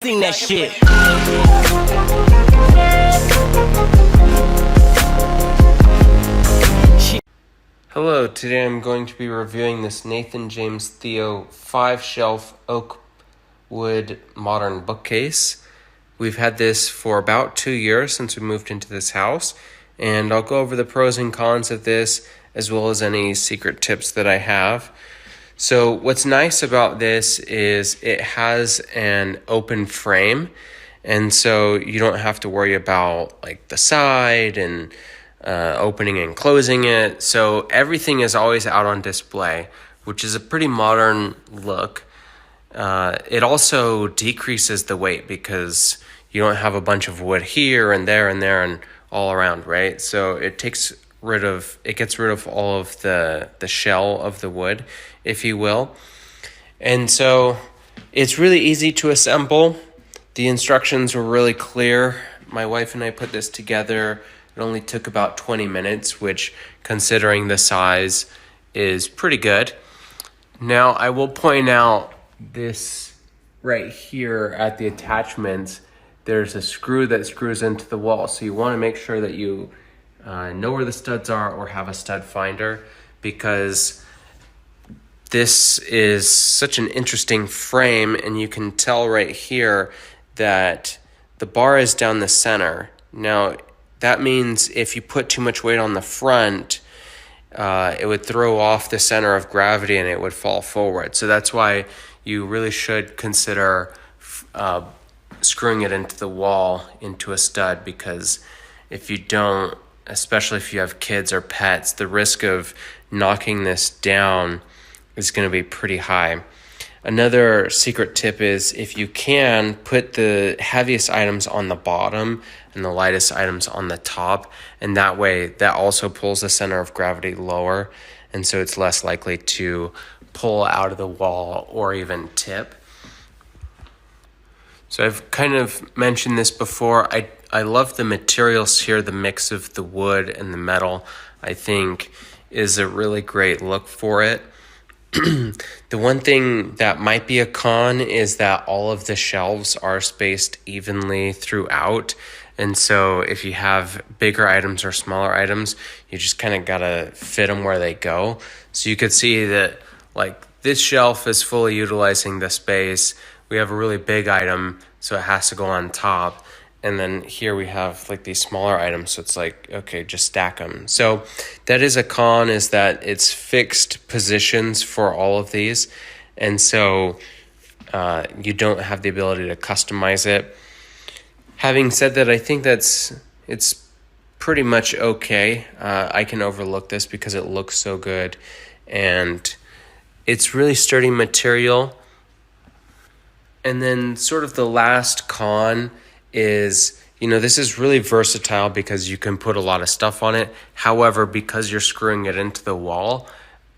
sing that shit. Hello, today I'm going to be reviewing this Nathan James Theo 5-shelf oak wood modern bookcase. We've had this for about 2 years since we moved into this house, and I'll go over the pros and cons of this as well as any secret tips that I have. So what's nice about this is it has an open frame, and so you don't have to worry about like the side and opening and closing it. So everything is always out on display, which is a pretty modern look. It also decreases the weight because you don't have a bunch of wood here and there and all around, right? So it gets rid of all of the shell of the wood, if you will. And so it's really easy to assemble. The instructions were really clear. My wife and I put this together. It only took about 20 minutes, which, considering the size, is pretty good. Now, I will point out this right here at the attachments. There's a screw that screws into the wall, so you want to make sure that you know where the studs are or have a stud finder, because this is such an interesting frame, and you can tell right here that the bar is down the center. Now, that means if you put too much weight on the front, it would throw off the center of gravity and it would fall forward. So that's why you really should consider screwing it into the wall into a stud, because if you don't, especially if you have kids or pets, the risk of knocking this down is going to be pretty high. Another secret tip is, if you can, put the heaviest items on the bottom and the lightest items on the top, and that way that also pulls the center of gravity lower, and so it's less likely to pull out of the wall or even tip. So I've kind of mentioned this before. I love the materials here. The mix of the wood and the metal, I think, is a really great look for it. The one thing that might be a con is that all of the shelves are spaced evenly throughout. And so if you have bigger items or smaller items, you just kind of got to fit them where they go. So you could see that like this shelf is fully utilizing the space. We have a really big item, so it has to go on top. And then here we have like these smaller items, so it's like, okay, just stack them. So that is a con, is that it's fixed positions for all of these. And so you don't have the ability to customize it. Having said that, I think it's pretty much okay. I can overlook this because it looks so good. And it's really sturdy material. And then sort of the last con is, this is really versatile because you can put a lot of stuff on it. However, because you're screwing it into the wall,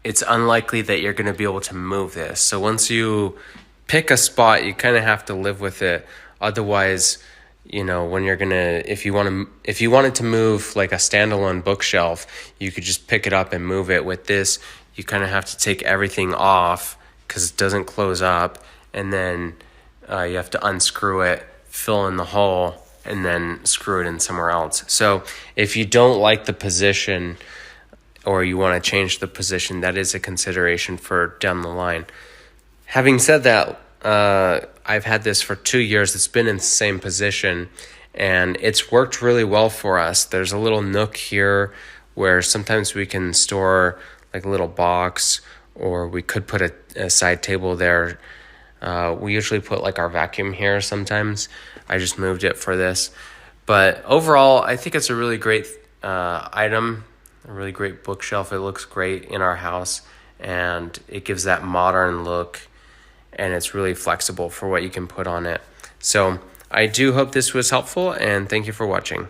it's unlikely that you're going to be able to move this. So once you pick a spot, you kind of have to live with it. Otherwise, when you're going to, if you wanted to move like a standalone bookshelf, you could just pick it up and move it. With this, you kind of have to take everything off because it doesn't close up, and then you have to unscrew it, fill in the hole, and then screw it in somewhere else. So if you don't like the position or you want to change the position, that is a consideration for down the line. Having said that, I've had this for 2 years. It's been in the same position, and it's worked really well for us. There's a little nook here where sometimes we can store like a little box, or we could put a side table there. We usually put like our vacuum here sometimes. I just moved it for this. But overall, I think it's a really great item, a really great bookshelf. It looks great in our house, and it gives that modern look, and it's really flexible for what you can put on it. So I do hope this was helpful, and thank you for watching.